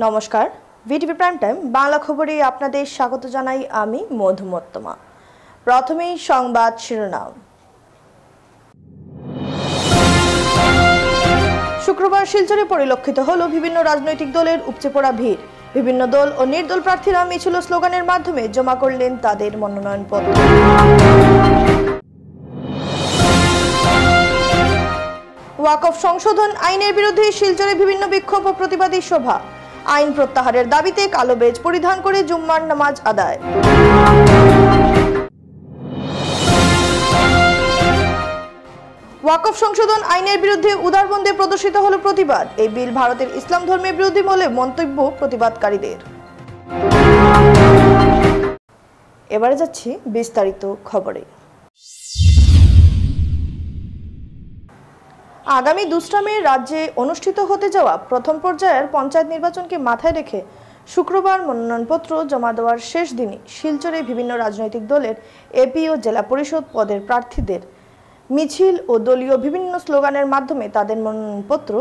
নমস্কার, VTV prime time Bangla খবরে আপনাদের স্বাগত জানাই আমি মধুমত্তমা। প্রথমেই সংবাদ শিরোনাম। শুক্রবার শিলচরে পরিলক্ষিত হলো বিভিন্ন রাজনৈতিক দলের উপচে পড়া ভিড়। বিভিন্ন দল ও নির্দল প্রার্থীরা মিছিল ও স্লোগানের মাধ্যমে জমা করলেন তাদের মনোনয়নপত্র। ওয়াকফ সংশোধন আইনের বিরুদ্ধে শিলচরে বিভিন্ন বিক্ষোভ ও প্রতিবাদী সভা। আইন প্রত্যাহারের দাবিতে কালো বেজ পরিধান করে জুম্মার নামাজ আদায়। ওয়াকফ সংশোধন আইনের বিরুদ্ধে উদারবন্দে প্রদর্শিত হলো প্রতিবাদ। এই বিল ভারতের ইসলাম ধর্মের বিরোধী বলে মন্তব্য প্রতিবাদকারীদের। এবারে যাচ্ছি বিস্তারিত খবরে। আগামী 2 মে রাজ্যে অনুষ্ঠিত হতে যাওয়া প্রথম পর্যায়ের পঞ্চায়েত নির্বাচনকে মাথায় রেখে শুক্রবার মনোনয়নপত্র জমা দেওয়ার শেষ দিনে শিলচরে বিভিন্ন রাজনৈতিক দলের এপি ও জেলা পরিষদ পদের প্রার্থীদের মিছিল ও দলীয় বিভিন্ন স্লোগানের মাধ্যমে তাদের মনোনয়নপত্র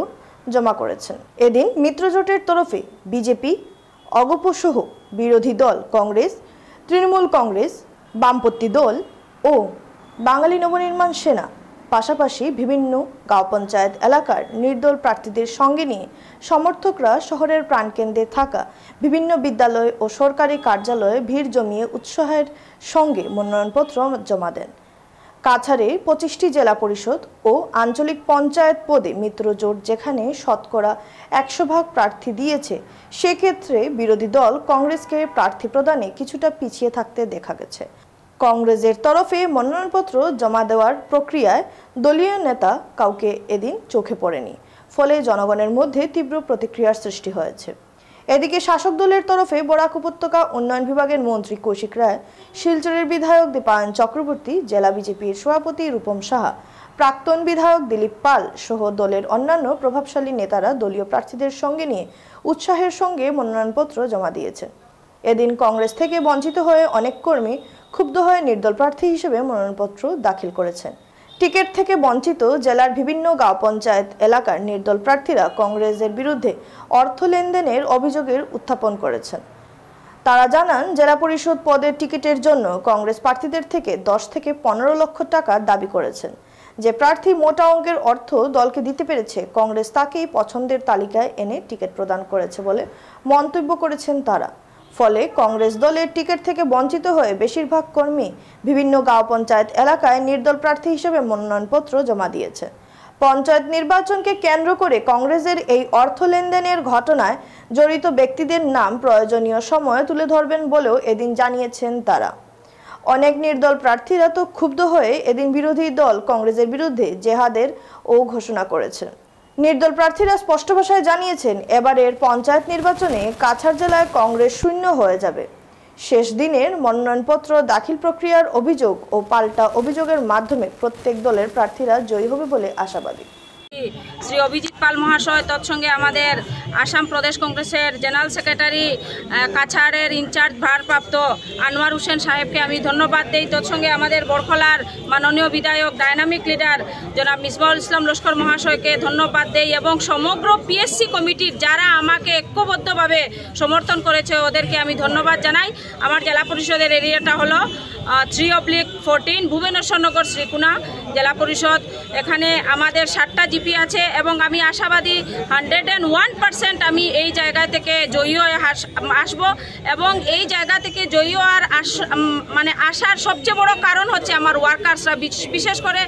জমা করেছেন। এদিন মিত্রজোটের তরফে বিজেপি, অগপ সহ বিরোধী দল কংগ্রেস, তৃণমূল কংগ্রেস, বামপন্থী দল ও বাঙালি নবনির্মাণ সেনা পাশাপাশি বিভিন্ন গাঁও পঞ্চায়েত এলাকার নির্দল প্রার্থীদের সঙ্গে নিয়ে সমর্থকরা শহরের প্রাণকেন্দ্রে থাকা বিভিন্ন বিদ্যালয় ও সরকারি কার্যালয়ে ভিড় জমিয়ে উৎসাহের সঙ্গে মনোনয়নপত্র জমা দেন। কাছাড়ে 25টি জেলা পরিষদ ও আঞ্চলিক পঞ্চায়েত পদে মিত্রজোট যেখানে শতকরা 100% প্রার্থী দিয়েছে, সেক্ষেত্রে বিরোধী দল কংগ্রেসকে প্রার্থী প্রদানে কিছুটা পিছিয়ে থাকতে দেখা গেছে। কংগ্রেসের তরফে মনোনয়নপত্র জমা দেওয়ার প্রক্রিয়ায় দলীয় নেতা কাউকে এদিন চোখে পড়েনি, ফলে জনগণের মধ্যে তীব্র প্রতিক্রিয়ার সৃষ্টি হয়েছে। এদিকে শাসক দলের তরফে বরাক উপত্যকা উন্নয়ন বিভাগের মন্ত্রী কৌশিক রায়, শিলচরের বিধায়ক দীপায়ন চক্রবর্তী, জেলা বিজেপির সভাপতি রূপম সাহা, প্রাক্তন বিধায়ক দিলীপ পাল সহ দলের অন্যান্য প্রভাবশালী নেতারা দলীয় প্রার্থীদের সঙ্গে নিয়ে উৎসাহের সঙ্গে মনোনয়নপত্র জমা দিয়েছেন। এদিন কংগ্রেস থেকে বঞ্চিত হয়ে অনেক কর্মী ক্ষুব্ধ হয়ে নির্দল প্রার্থী হিসেবে মনোনয়নপত্র দাখিল করেছেন। টিকিট থেকে বঞ্চিত জেলার বিভিন্ন গাঁও পঞ্চায়েত এলাকার নির্দল প্রার্থীরা কংগ্রেসের বিরুদ্ধে অর্থ লেনদেনের অভিযোগের উত্থাপন করেছেন। তারা জানান, জেলা পরিষদ পদের টিকিটের জন্য কংগ্রেস প্রার্থীদের থেকে 10 থেকে 15 লক্ষ টাকা দাবি করেছেন। যে প্রার্থী মোটা অঙ্কের অর্থ দলকে দিতে পেরেছে, কংগ্রেস তাকেই পছন্দের তালিকায় এনে টিকিট প্রদান করেছে বলে মন্তব্য করেছেন তারা। ফলে কংগ্রেস দলের টিকিট থেকে বঞ্চিত হয়ে বেশিরভাগ কর্মী বিভিন্ন গাঁও পঞ্চায়েত এলাকায় নির্দল প্রার্থী হিসেবে মনোনয়নপত্র জমা দিয়েছে। পঞ্চায়েত নির্বাচনকে কেন্দ্র করে কংগ্রেসের এই অর্থ লেনদেনের ঘটনায় জড়িত ব্যক্তিদের নাম প্রয়োজনীয় সময়ে তুলে ধরবেন বলেও এদিন জানিয়েছেন তারা। অনেক নির্দল প্রার্থীরা তো ক্ষুব্ধ হয়ে এদিন বিরোধী দল কংগ্রেসের বিরুদ্ধে জেহাদের ও ঘোষণা করেছেন। নির্দল প্রার্থীরা স্পষ্ট ভাষায় জানিয়েছেন, এবারের পঞ্চায়েত নির্বাচনে কাছাড় জেলায় কংগ্রেস শূন্য হয়ে যাবে। শেষ দিনের মনোনয়নপত্র দাখিল প্রক্রিয়ার অভিযোগ ও পাল্টা অভিযোগের মাধ্যমে প্রত্যেক দলের প্রার্থীরা জয়ী হবে বলে আশাবাদী। শ্রী অভিজিৎ পাল মহাশয়, তৎসঙ্গে আমাদের আসাম প্রদেশ কংগ্রেসের জেনারেল সেক্রেটারি কাছাড়ের ইনচার্জ ভারপ্রাপ্ত আনোয়ার হোসেন সাহেবকে আমি ধন্যবাদ দিই। তৎসঙ্গে আমাদের বরখলার মাননীয় বিধায়ক ডাইনামিক লিডার জনাব মিসবাউল ইসলাম লস্কর মহাশয়কে ধন্যবাদ দেই এবং সমগ্র পিএসসি কমিটির যারা আমাকে ঐক্যবদ্ধভাবে সমর্থন করেছে ওদেরকে আমি ধন্যবাদ জানাই। আমার জেলা পরিষদের এরিয়াটা হলো 3/14 ভুবনেশ্বরনগর শ্রীকুনা জেলা পরিষদ। এখানে আমাদের 7টা জিপি আছে এবং আমি আশাবাদী 101% আমি এই জায়গা থেকে জয়ী হয়ে আসব এবং এই জায়গা থেকে জয়ী হওয়ার আসার সবচেয়ে বড় কারণ হচ্ছে আমার ওয়ার্কার্সরা, বিশেষ করে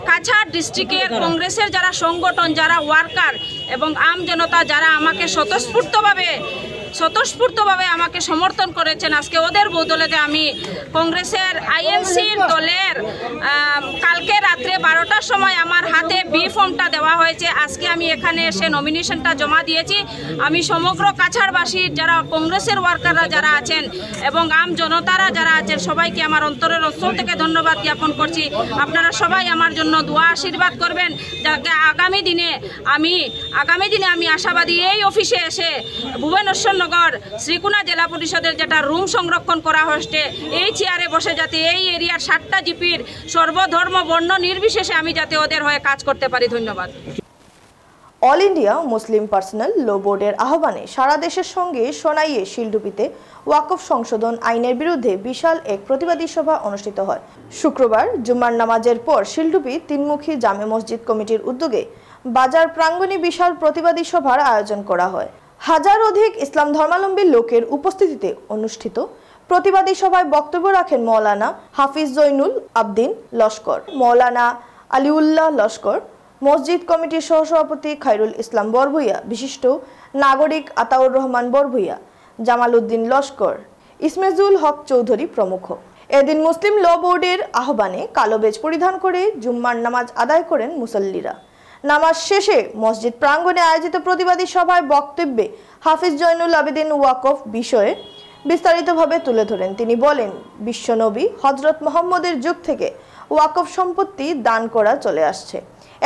কাছাড় ডিস্ট্রিক্টের কংগ্রেসের যারা সংগঠন, যারা ওয়ার্কার এবং আম জনতা যারা আমাকে স্বতঃস্ফূর্তভাবে আমাকে সমর্থন করেছেন। আজকে ওদের বদলেতে আমি কংগ্রেসের আইএনসির দলের কালকে রাত্রে 12টার সময় আমার হাতে বি ফর্মটা দেওয়া হয়েছে। আজকে আমি এখানে এসে নমিনেশনটা জমা দিয়েছি। আমি সমগ্র কাছাড়বাসীর যারা কংগ্রেসের ওয়ার্কাররা যারা আছেন এবং আম জনতারা যারা আছেন সবাইকে আমার অন্তরের অন্তর থেকে ধন্যবাদ জ্ঞাপন করছি। আপনারা সবাই আমার জন্য দোয়া আশীর্বাদ করবেন, যাতে আগামী দিনে আমি আশাবাদী এই অফিসে এসে ভুবনেশ্বরনগর শ্রীকুনা জেলা পরিষদের যেটা রুম সংরক্ষণ করা হয়েছে এই চেয়ারে বসে যাতে এই এরিয়ার 7টা জিপির সর্বধর্ম বর্ণ নির্বিশেষে আমি যাতে ওদের হয়ে কাজ করতে পারি। ধন্যবাদ। All India Muslim Personal Law বোর্ডের আহ্বানে সারা দেশের সঙ্গে সোনাইয়ে শিলডুবিতে ওয়াকফ সংশোধন আইনের বিরুদ্ধে বিশাল এক প্রতিবাদী সভা অনুষ্ঠিত হয়। শুক্রবার জুম্মার নামাজের পর শিলডুবি তিনমুখী জামে মসজিদ কমিটির উদ্যোগে বাজার প্রাঙ্গণে বিশাল প্রতিবাদী সভার আয়োজন করা হয়। হাজার অধিক ইসলাম ধর্মাবলম্বী লোকের উপস্থিতিতে অনুষ্ঠিত প্রতিবাদী সভায় বক্তব্য রাখেন মৌলানা হাফিজ জৈনুল আবদিন লস্কর, মৌলানা আলিউল্লাহ লস্কর, মসজিদ কমিটির সহসভাপতি খায়রুল ইসলাম বরভুইয়া, বিশিষ্ট নাগরিক আতাউর রহমান বরভুইয়া, জামাল উদ্দিন লস্কর, ইসমেজুল হক চৌধুরী প্রমুখ। এদিন মুসলিম ল বোর্ডের আহ্বানে কালো বেজ পরিধান করে জুম্মার নামাজ আদায় করেন মুসল্লিরা। নামাজ শেষে মসজিদ প্রাঙ্গণে আয়োজিত প্রতিবাদী সভায় বক্তব্যে হাফিজ জৈনুল আবেদিন ওয়াকফ বিষয়ে বিস্তারিতভাবে তুলে ধরেন। তিনি বলেন, বিশ্বনবী হযরত মুহাম্মদের যুগ থেকে ওয়াকফ সম্পত্তি দান করা চলে আসছে।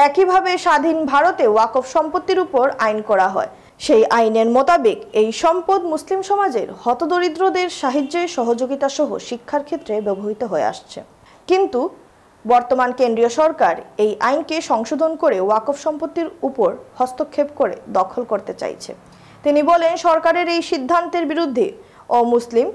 একইভাবে স্বাধীন ভারতে ওয়াকফ সম্পত্তির উপর আইন করা হয়। সেই আইনের মোতাবেক এই সম্পদ মুসলিম সমাজের হতদরিদ্রদের সাহায্যে সহযোগিতা সহ শিক্ষার ক্ষেত্রে ব্যবহৃত হয়ে আসছে। কিন্তু বর্তমান কেন্দ্রীয় সরকার এই আইনকে সংশোধন করে ওয়াকফ সম্পত্তির উপর হস্তক্ষেপ করে দখল করতে চাইছে। তিনি বলেন, সরকারের এই সিদ্ধান্তের বিরুদ্ধে অমুসলিম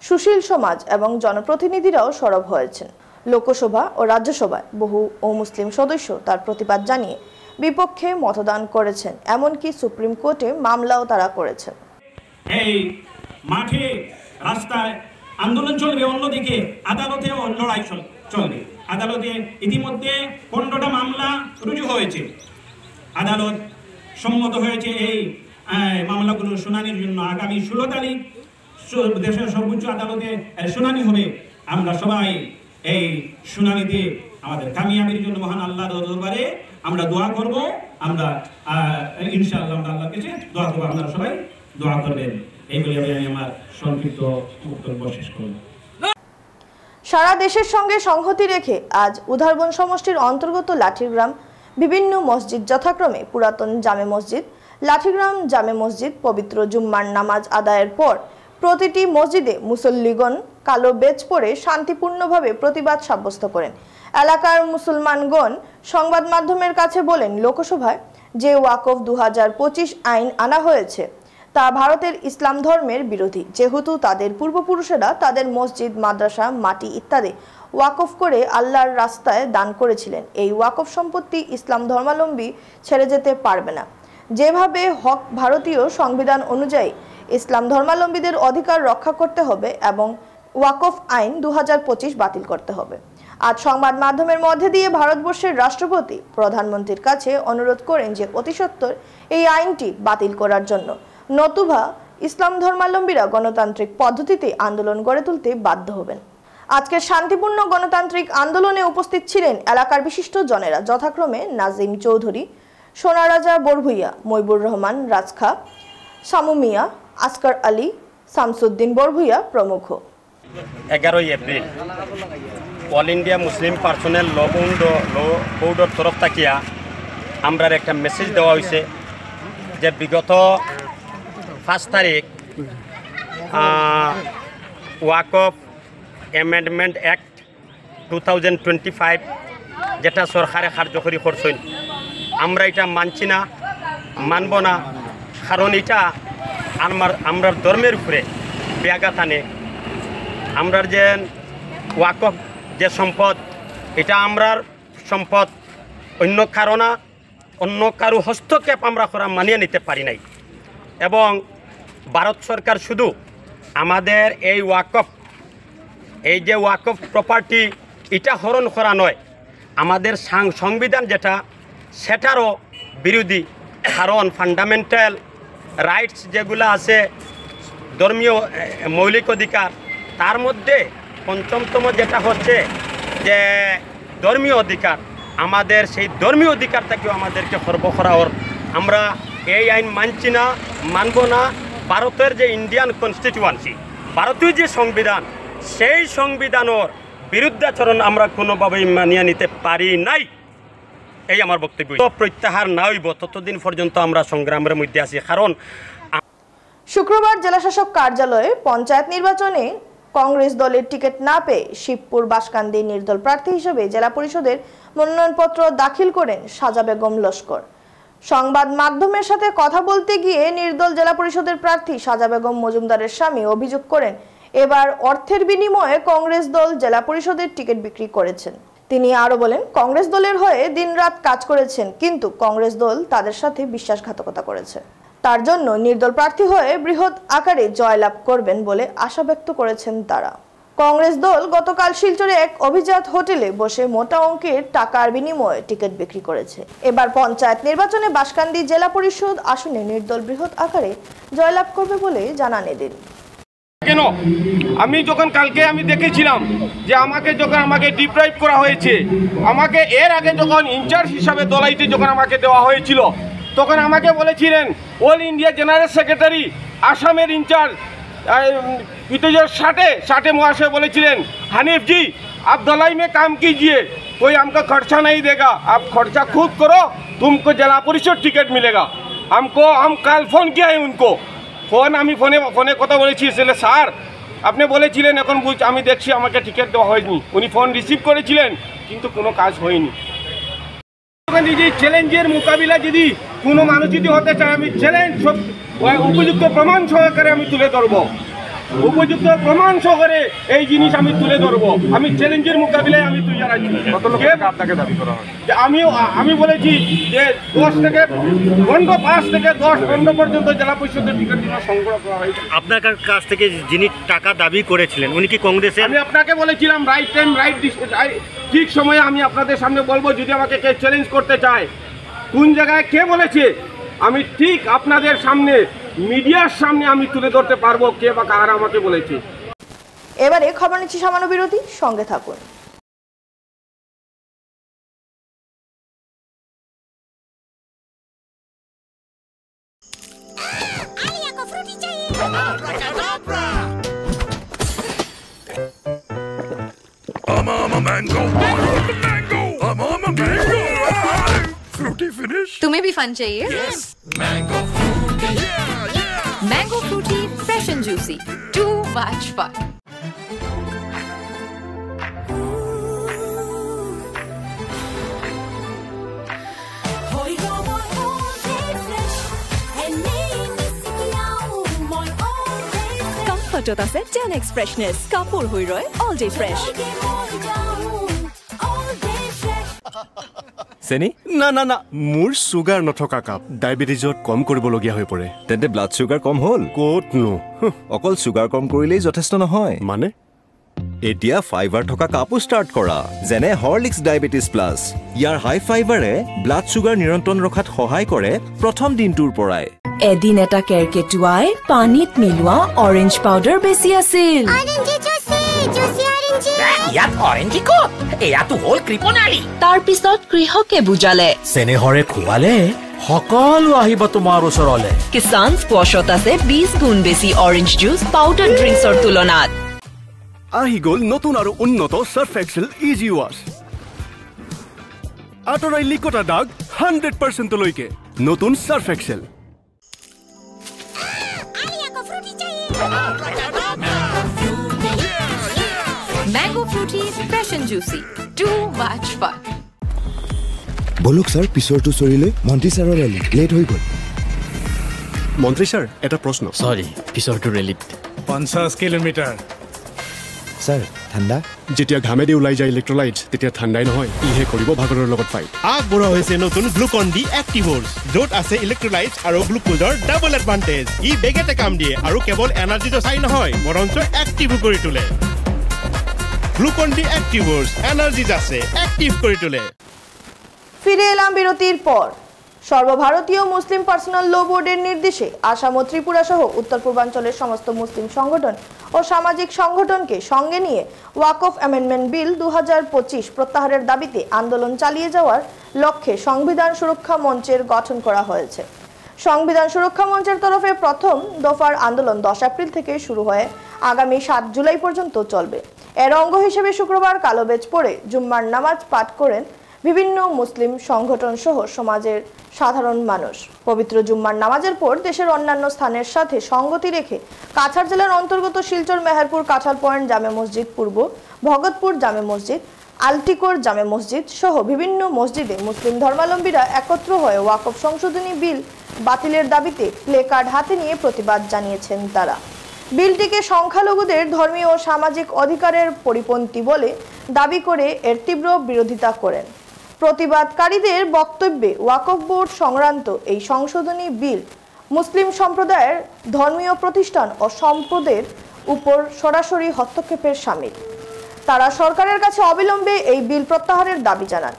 সুশীল সমাজ এবং জনপ্রতিনিধিরাও সরব হয়েছেন। লোকসভা ও রাজ্যসভায় বহু অমুসলিম সদস্য তার প্রতিবাদ জানিয়ে বিপক্ষে মতদান করেছেন, এমনকি সুপ্রিম কোর্টে মামলাও তারা করেছেন। এই মাঠে রাস্তায় আন্দোলন চলবে, অন্যদিকে আদালতেও লড়াই চলবে। আদালতে ইতিমধ্যে 15টা মামলা রুজু হয়েছে। আদালত সম্মত হয়েছে এই মামলাগুলোর শুনানির জন্য আগামী 16 তারিখ দেশের সর্বোচ্চ আদালতে শুনানি হবে। আমরা সবাই এই শুনানিতে আমাদের কামিয়াবির জন্য মহান আল্লাহর দরবারে আমরা দোয়া করব। আমরা ইনশাআল্লাহ আমরা আল্লাহর কাছে দোয়া করব, আপনারা সবাই দোয়া করবেন। এই বলে আমি আমার সংক্ষিপ্ত বক্তব্য শেষ করব। সারা দেশের সঙ্গে সংহতি রেখে আজ উধারবন সমষ্টির অন্তর্গত লাঠিগ্রাম বিভিন্ন মসজিদ যথাক্রমে পুরাতন জামে মসজিদ, লাঠিগ্রাম জামে মসজিদ পবিত্র জুম্মার নামাজ আদায়ের পর প্রতিটি মসজিদে মুসল্লিগণ কালো বেজ পরে শান্তিপূর্ণভাবে প্রতিবাদ সাব্যস্ত করেন। এলাকার মুসলমানগণ সংবাদ মাধ্যমের কাছে বলেন, লোকসভায় যে ওয়াকফ 2025 আইন আনা হয়েছে তা ভারতের ইসলাম ধর্মের বিরোধী, যেহেতু তাদের পূর্বপুরুষেরা তাদের মসজিদ, মাদ্রাসা, মাটি ইত্যাদি ওয়াকফ করে আল্লাহর রাস্তায় দান করেছিলেন। এই ওয়াকফ সম্পত্তি ইসলাম ধর্মাবলম্বী ছেড়ে যেতে পারবে না। যেভাবে হক ভারতীয় সংবিধান অনুযায়ী ইসলাম ধর্মাবলম্বীদের অধিকার রক্ষা করতে হবে এবং ওয়াকফ আইন 2025 বাতিল করতে হবে। আজ সংবাদ মাধ্যমের মধ্যে দিয়ে ভারতবর্ষের রাষ্ট্রপতি প্রধানমন্ত্রীর কাছে অনুরোধ করেন যে অতি সত্বর এই আইনটি বাতিল করার জন্য, নতুবা ইসলাম ধর্মাবলম্বীরা গণতান্ত্রিক পদ্ধতিতে আন্দোলন গড়ে তুলতে বাধ্য হবেন। আজকের শান্তিপূর্ণ গণতান্ত্রিক আন্দোলনে উপস্থিত ছিলেন এলাকার বিশিষ্ট জনেরা, যথাক্রমে নাজিম চৌধুরী, সোনারাজা বরভুইয়া, মইবুর রহমান রাজখা, শামু মিয়া, আসকার আলী, শামসুদ্দিন বরভুইয়া প্রমুখ। 11 April All India Muslim Personal Law বোর্ডের তরফ থাকিয়া আমরা একটা মেসেজ দেওয়া হয়েছে যে বিগত 5 তারিখ ওয়াকফ অ্যামেন্ডমেন্ট অ্যাক্ট 2025 যেটা সরকারে কার্যকরী করছেন, আমরা এটা মানছি না, মানব না। কারণ এটা আমরা ধর্মের উপরে ব্যাঘাত আনে। আমরা যে ওয়াকফ যে সম্পদ, এটা আমরার সম্পদ, অন্য কারণা অন্য কারো হস্তক্ষেপ আমরা করা মানিয়ে নিতে পারি নাই। এবং ভারত সরকার শুধু আমাদের এই যে ওয়াকফ প্রপার্টি এটা হরণ করা নয়, আমাদের সংবিধান যেটা সেটারও বিরোধী। কারণ ফান্ডামেন্টাল রাইটস যেগুলো আছে, ধর্মীয় মৌলিক অধিকার, তার মধ্যে ৫ম যেটা হচ্ছে যে ধর্মীয় অধিকার, আমাদের সেই ধর্মীয় অধিকারটাকেও আমাদেরকে খর্ব করা ওর। আমরা এই আইন মানছি না, মানব না। ভারতের যে ইন্ডিয়ান কনস্টিটিউয়েন্সি, ভারতীয় যে সংবিধান, সেই সংবিধানের বিরুদ্ধাচরণ আমরা কোনোভাবেই মানিয়ে নিতে পারি নাই। এই আমার বক্তব্য। প্রত্যাহার না হইব ততদিন পর্যন্ত আমরা সংগ্রামের মধ্যে আছি। কারণ শুক্রবার জেলাশাসক কার্যালয়ে পঞ্চায়েত নির্বাচনে কংগ্রেস দলের টিকিট না পেয়ে শিবপুর বাসকান্দি নির্দল প্রার্থী হিসেবে জেলা পরিষদের মনোনয়নপত্র দাখিল করেন সাজা বেগম লস্কর। সংবাদ মাধ্যমের সাথে কথা বলতে গিয়ে নির্দল জেলা পরিষদের প্রার্থী সাজা বেগম মজুমদারের স্বামী অভিযোগ করেন এবার অর্থের বিনিময়ে কংগ্রেস দল জেলা পরিষদের টিকিট বিক্রি করেছেন। তিনি আরো বলেন, কংগ্রেস দলের হয়ে দিনরাত কাজ করেছেন, কিন্তু কংগ্রেস দল তাদের সাথে বিশ্বাসঘাতকতা করেছে। তার জন্য নির্দল প্রার্থী হয়ে বৃহৎ আকারে জয়লাভ করবেন বলে আশা ব্যক্ত করেছেন তারা। কংগ্রেস দল গতকাল শিলচরে এক অভিজাত হোটেলে বসে মোটা অঙ্কের টাকার বিনিময়ে টিকিট বিক্রি করেছে। এবার পঞ্চায়েত নির্বাচনে বাঁশকান্দি জেলা পরিষদ আসনে নির্দল বৃহৎ আকারে জয়লাভ করবে বলে জানান এদিন। কেন আমি যখন কালকে আমি দেখেছিলাম যে আমাকে ডিপ্রাইভ করা হয়েছে, আমাকে এর আগে যখন ইনচার্জ হিসাবে দলাইতে যখন আমাকে দেওয়া হয়েছিল তখন আমাকে বলেছিলেন অল ইন্ডিয়া জেনারেল সেক্রেটারি আসামের ইনচার্জ 2060 महाशय बोलेছিলেন हानिफ जी आप दलाई में काम कीजिए, कोई हमको खर्चा नहीं देगा, आप खर्चा खुद करो, तुमको जिला परिषद टिकट मिलेगा। हम कल फोन किया है उनको, ফোনে কথা বলেছি স্যার আপনি বলেছিলেন এখন আমি দেখছি আমাকে টিকিট দেওয়া হয়নি, উনি ফোন রিসিভ করেছিলেন কিন্তু কোনো কাজ হয়নি। যে চ্যালেঞ্জের মোকাবিলা যদি কোনো মানুষ যদি হতে চায় আমি চ্যালেঞ্জ উপযুক্ত প্রমাণ সহকারে আমি তুলে ধরবো, উপযুক্ত প্রমাণ সহকারে এই জিনিস আমি তুলে ধরবো। আমি চ্যালেঞ্জের মোকাবিলায় আমি তৈরি আছি। কত লোক আপনাকে দাবি করা হয় যে আমি বলেছি যে 5 থেকে 10 পর্যন্ত জেলা পরিষদের টিকিট সংগ্রহ করা হয়েছে। আপনার কাছ থেকে যিনি টাকা দাবি করেছিলেন উনি কি কংগ্রেসের? আমি আপনাকে বলেছিলাম রাইট টাইম ঠিক সময়ে আমি আপনাদের সামনে বলবো, যদি আমাকে কে চ্যালেঞ্জ করতে চায় কোন জায়গায় কে বলেছে আমি ঠিক আপনাদের সামনে মিডিয়ার সামনে আমি তুলে ধরতে পারবো কে বা কারা আমাকে বলেছে। এবারে খবর নিচ্ছি সামান্য বিরতি, সঙ্গে থাকুন। तुम्हें भी फन चाहिए? Mango Frooti, mango Frooti fresh and juicy, too much fun. কমফৰ্টত আছে 10x ফ্ৰেছনেছ, কাপোৰ হৈ ৰয় অল ডে ফ্ৰেছ। চেনি না না না মোৰ সুগাৰ নথকা কাপ ডায়েবেটিছত কম কৰিবলগীয়া হৈ পৰে। তেন্তে ব্লাড সুগাৰ কম হ'ল? ক'তনো, অকল সুগাৰ কম কৰিলেই যথেষ্ট নহয়। মানে এতিয়া ফাইবাৰ থকা কাপো ষ্টাৰ্ট কৰা, যেনে হৰলিক্স ডায়েবেটিছ প্লাছ। ইয়াৰ হাই ফাইবাৰে ব্লাড সুগাৰ নিয়ন্ত্ৰণ ৰখাত সহায় কৰে প্ৰথম দিনটোৰ পৰাই। এদিন এটা কেৰকেটুৱাই পানীত মিলোৱা অৰেঞ্জ পাউডাৰ বেছি আছিল। তাৰ পিছত কৃষকে বুজালে চেনেহৰে খুৱালে সকলো আহিব তোমাৰ ওচৰলে। কিষান স্কোৱাছত আছে 20 গুণ বেছি অৰেঞ্জ জুচ পাউডাৰ ড্ৰিংকছৰ তুলনাত। আহি গ'ল নতুন আৰু উন্নত সাৰ্ফ এক্সেল ইজি ৱাছ। আঁতৰাই লিকতা দাগ 100%লৈকে নতুন Surf Excel. Mango Frooti fresh and juicy, too much fun. বলক স্যার পিছৰটো চৰিলৈ মন্ত্ৰী ছাৰৰ লেট হৈ গ'ল। মন্ত্ৰী ছাৰ এটা প্ৰশ্ন। সৰি পিছৰটো ৰেলিত 50 কিলোমিটাৰ। স্যাৰ ঠাণ্ডা? যেতিয়া ঘামেদি ওলাই যায় ইলেক্ট্ৰলাইটছ তেতিয়া ঠাণ্ডাই নহয়, ইহে কৰিব ভাগৰৰ লগত ফাইট। আগবঢ়োৱা হৈছে নতুন গ্লুকন ডি এক্টিভৰ্ছ, য'ত আছে ইলেক্ট্ৰলাইটছ আৰু গ্লুকোজৰ ডাবল এডভান্টেজ। ই বেগেতে কাম দিয়ে আৰু কেৱল এনাৰ্জিটো চাই নহয় বৰঞ্চ এক্টিভো কৰি তোলে। গ্লুকন ডি এক্টিভৰ্ছ এনাৰ্জি আছে এক্টিভ কৰি তোলে। ফিরে এলাম বিরতির পর। সর্বভারতীয় মুসলিম পার্সোনাল ল বোর্ডের নির্দেশে আসাম ও ত্রিপুরা সহ উত্তর পূর্বাঞ্চলের সমস্ত মুসলিম সংগঠন ও সামাজিক সংগঠনকে সঙ্গে নিয়ে ওয়াকফ অ্যামেন্ডমেন্ট বিল 2025 প্রত্যাহারের দাবিতে আন্দোলন চালিয়ে যাওয়ার লক্ষ্যে সংবিধান সুরক্ষা মঞ্চের গঠন করা হয়েছে। সংবিধান সুরক্ষা মঞ্চের তরফে প্রথম দফার আন্দোলন 10 এপ্রিল থেকে শুরু হয়ে আগামী 7 জুলাই পর্যন্ত চলবে। এর অঙ্গ হিসেবে শুক্রবার কালোবেজ পড়ে জুম্মার নামাজ পাঠ করেন বিভিন্ন মুসলিম সংগঠন সহ সমাজের সাধারণ মানুষ। পবিত্র জুম্মার নামাজের পর দেশের অন্যান্য স্থানের সাথে সঙ্গতি রেখে কাছাড় জেলার অন্তর্গত শিলচর মেহেরপুর কাঁঠাল পয়েন্ট জামে মসজিদ পূর্ব, ভগতপুর জামে মসজিদ, আলটিকোর জামে মসজিদ সহ বিভিন্ন মসজিদে মুসলিম ধর্মাবলম্বীরা একত্র হয়ে ওয়াকফ সংশোধনী বিল বাতিলের দাবিতে প্লে কার্ড হাতে নিয়ে প্রতিবাদ জানিয়েছেন তারা। বিলটিকে সংখ্যালঘুদের ধর্মীয় ও সামাজিক অধিকারের পরিপন্থী বলে দাবি করে এর তীব্র বিরোধিতা করেন। প্রতিবাদকারীদের বক্তব্যে ওয়াকফ বোর্ড সংক্রান্ত এই সংশোধনী বিল মুসলিম সম্প্রদায়ের ধর্মীয় প্রতিষ্ঠান ও সম্পদের উপর সরাসরি হস্তক্ষেপের শামিল। তারা সরকারের কাছে অবিলম্বে এই বিল প্রত্যাহারের দাবি জানান।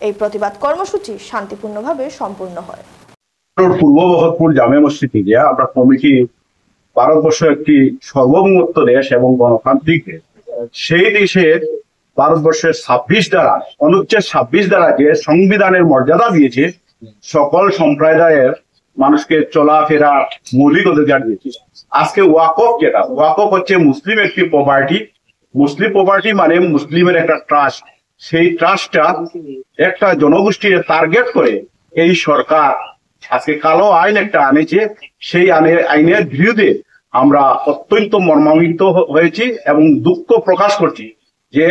এই প্রতিবাদ কর্মসূচি শান্তিপূর্ণভাবে সম্পূর্ণ হয়। পূর্ব বহরপুর জামে মসজিদ থেকে আমরা কমিটি, ভারতবর্ষ একটি সার্বভৌমত্ব দেশ এবং গণতান্ত্রিক দেশ, সেই দেশের ভারতবর্ষের 26 ধারা অনুচ্ছেদ 26 ধারা যে সংবিধানের মর্যাদা দিয়েছে, সকল সম্প্রদায়ের মানুষকে চলাফেরা মৌলিক অধিকার দিয়েছে। আজকে ওয়াকফ, যেটা ওয়াকফ হচ্ছে মুসলিম একটি প্রপার্টি। মুসলিম প্রপার্টি মানে মুসলিমের একটা ট্রাস্ট। সেই ট্রাস্টটা একটা জনগোষ্ঠীর টার্গেট করে এই সরকার আজকে কালো আইন একটা আনেছে। সেই আইনের বিরুদ্ধে আমরা অত্যন্ত মর্মান্বিত হয়েছি এবং দুঃখ প্রকাশ করছি যে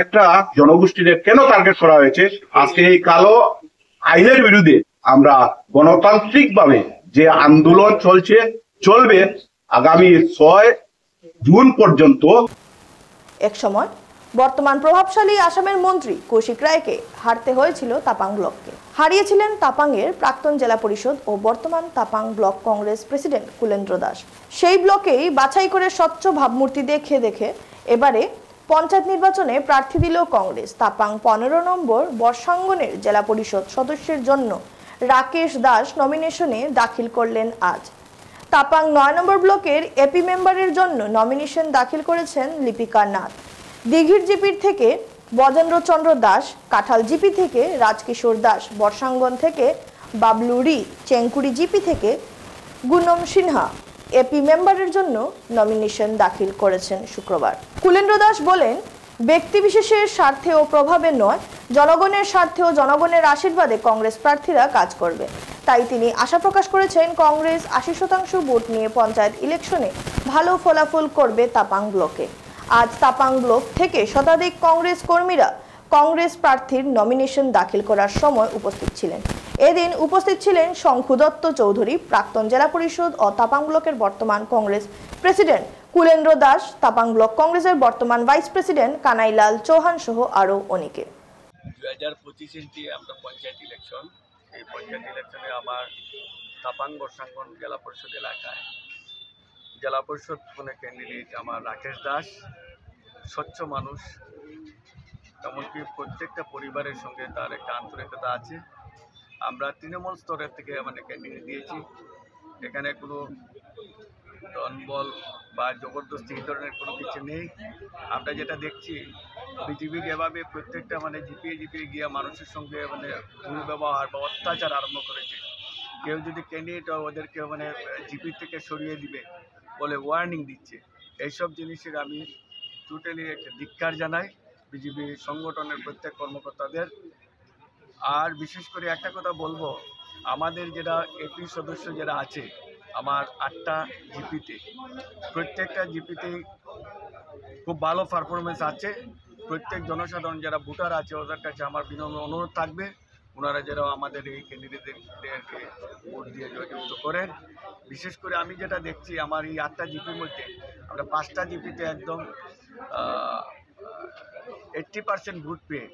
একটা জনগোষ্ঠীকে কেন টার্গেট করা হয়েছে। আজকে এই কালো আইনের বিরুদ্ধে আমরা গণতান্ত্রিক ভাবে যে আন্দোলন চলবে আগামী 6 জুন পর্যন্ত। এক সময় বর্তমান প্রভাবশালী আসামের মন্ত্রী কৌশিক রায়কে হারতে হয়েছিল তাপাং ব্লককে। হারিয়েছিলেন তাপাংয়ের প্রাক্তন জেলা পরিষদ ও বর্তমান তাপাং ব্লক কংগ্রেস প্রেসিডেন্ট কুলেন্দ্র দাস। সেই ব্লকেই বাছাই করে স্বচ্ছ ভাবমূর্তি দেখে এবারে পঞ্চায়েত নির্বাচনে প্রার্থী দিল কংগ্রেস। তাপাং 15 নম্বর বর্ষাঙ্গনের জেলা পরিষদ সদস্যের জন্য রাকেশ দাস নমিনেশনে দাখিল করলেন আজ। তাপাং 9 নম্বর ব্লকের এপি মেম্বারের জন্য নমিনেশন দাখিল করেছেন লিপিকা নাথ। দিঘির জিপির থেকে বজেন্দ্র চন্দ্র দাস, কাঁঠাল জিপি থেকে রাজকিশোর দাস, বর্ষাঙ্গন থেকে বাবলুরি, চেঙ্কুড়ি জিপি থেকে গুনম সিনহা এপি মেম্বারের জন্য নমিনেশন দাখিল করেছেন শুক্রবার। কুলেন্দ্র দাস বলেন, ব্যক্তি বিশেষের স্বার্থে ও প্রভাবে নয়, জনগণের স্বার্থে ও জনগণের আশীর্বাদে কংগ্রেস প্রার্থীরা কাজ করবে। তাই তিনি আশা প্রকাশ করেছেন কংগ্রেস 80% ভোট নিয়ে পঞ্চায়েত ইলেকশনে ভালো ফলাফল করবে তাপাং ব্লকে। আজ তাপাং ব্লক থেকে শতাধিক কংগ্রেস কর্মীরা কংগ্রেস প্রার্থীর নমিনেশন দাখিল করার সময় উপস্থিত ছিলেন। এদিন উপস্থিত ছিলেন শঙ্কু দত্ত চৌধুরী, প্রাক্তন জেলা পরিষদ ও তাপাং ব্লকের বর্তমান কংগ্রেস প্রেসিডেন্ট কুলেন্দ্র দাস, তাপাং ব্লক কংগ্রেসের বর্তমান ভাইস প্রেসিডেন্ট কানাইলাল চৌহান সহ আরও অনেকে। 2025 আমরা পঞ্চায়েত ইলেকশন, এই পঞ্চায়েত ইলেকশনে আমার তাপাং বর্ষাঙ্গন জেলা পরিষদ এলাকায় জেলা পরিষদ ক্যান্ডিডেট আমার রাকেশ দাস, স্বচ্ছ মানুষ, এমনকি প্রত্যেকটা পরিবারের সঙ্গে তার একটা আন্তরিকতা আছে। আমরা তৃণমূল স্তরের থেকে ক্যান্ডিডেট দিয়েছি। এখানে কোনো দলবল বা জবরদস্তি এই ধরনের কোনো কিছু নেই। আমরা যেটা দেখছি বিজেপি যেভাবে প্রত্যেকটা জিপিয়ে গিয়ে মানুষের সঙ্গে দুর্ব্যবহার বা অত্যাচার আরম্ভ করেছে। কেউ যদি ক্যান্ডিডেট হয় ওদেরকে জিপি থেকে সরিয়ে দিবে বলে ওয়ার্নিং দিচ্ছে। এইসব জিনিসের আমি টোটালি একটা ধিক্কার জানাই বিজেপি সংগঠনের প্রত্যেক কর্মকর্তাদের। আর বিশেষ করে একটা কথা বলবো, আমাদের যারা এপি সদস্য যারা আছে আমার 8টা জিপিতে, প্রত্যেকটা জিপিতেই খুব ভালো পারফরমেন্স আছে। প্রত্যেক জনসাধারণ যারা ভোটার আছে ওদের কাছে আমার বিনম্র অনুরোধ থাকবে, ওনারা যারা আমাদের এই ক্যান্ডিডেটদেরকে ভোট দিয়ে জয়যুক্ত করেন। বিশেষ করে আমি যেটা দেখছি আমার এই 8টা জিপির মধ্যে আমরা 5টা জিপিতে একদম 80% ভোট পেয়ে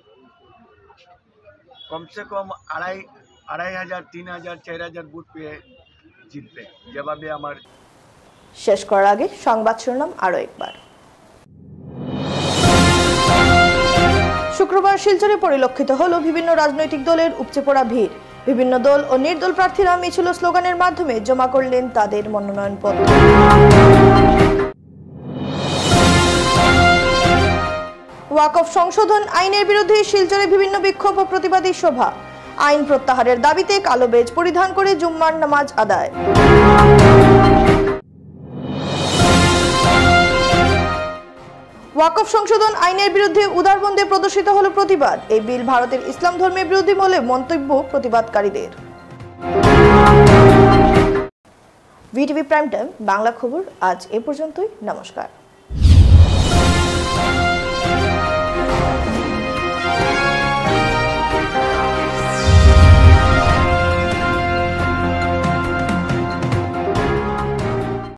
কমসে কম 2,500, 3,000, 4,000 ভোট পেয়ে জিতবে। যেভাবে আমার শেষ করার আগে সংবাদ শিরোনাম আরো একবার। শুক্রবার শিলচরে পরিলক্ষিত হলো বিভিন্ন রাজনৈতিক দলের উপচে পড়া ভিড়। বিভিন্ন দল ও নির্দল প্রার্থীরা মিছিল ও স্লোগানের মাধ্যমে জমা করলেন তাদের মনোনয়নপত্র। ওয়াকফ সংশোধন আইনের বিরুদ্ধে শিলচরে বিভিন্ন বিক্ষোভ ও প্রতিবাদী সভা। আইন প্রত্যাহারের দাবিতে কালো বেজ পরিধান করে জুম্মার নামাজ আদায়। ওয়াকফ সংশোধন আইনের বিরুদ্ধে উদারবন্দে প্রদর্শিত হলো প্রতিবাদ। এই বিল ভারতের ইসলাম ধর্মের বিরোধী বলে মন্তব্য প্রতিবাদকারীদের। ভিটিভি প্রাইম টাইম বাংলা খবর আজ এ পর্যন্তই। নমস্কার।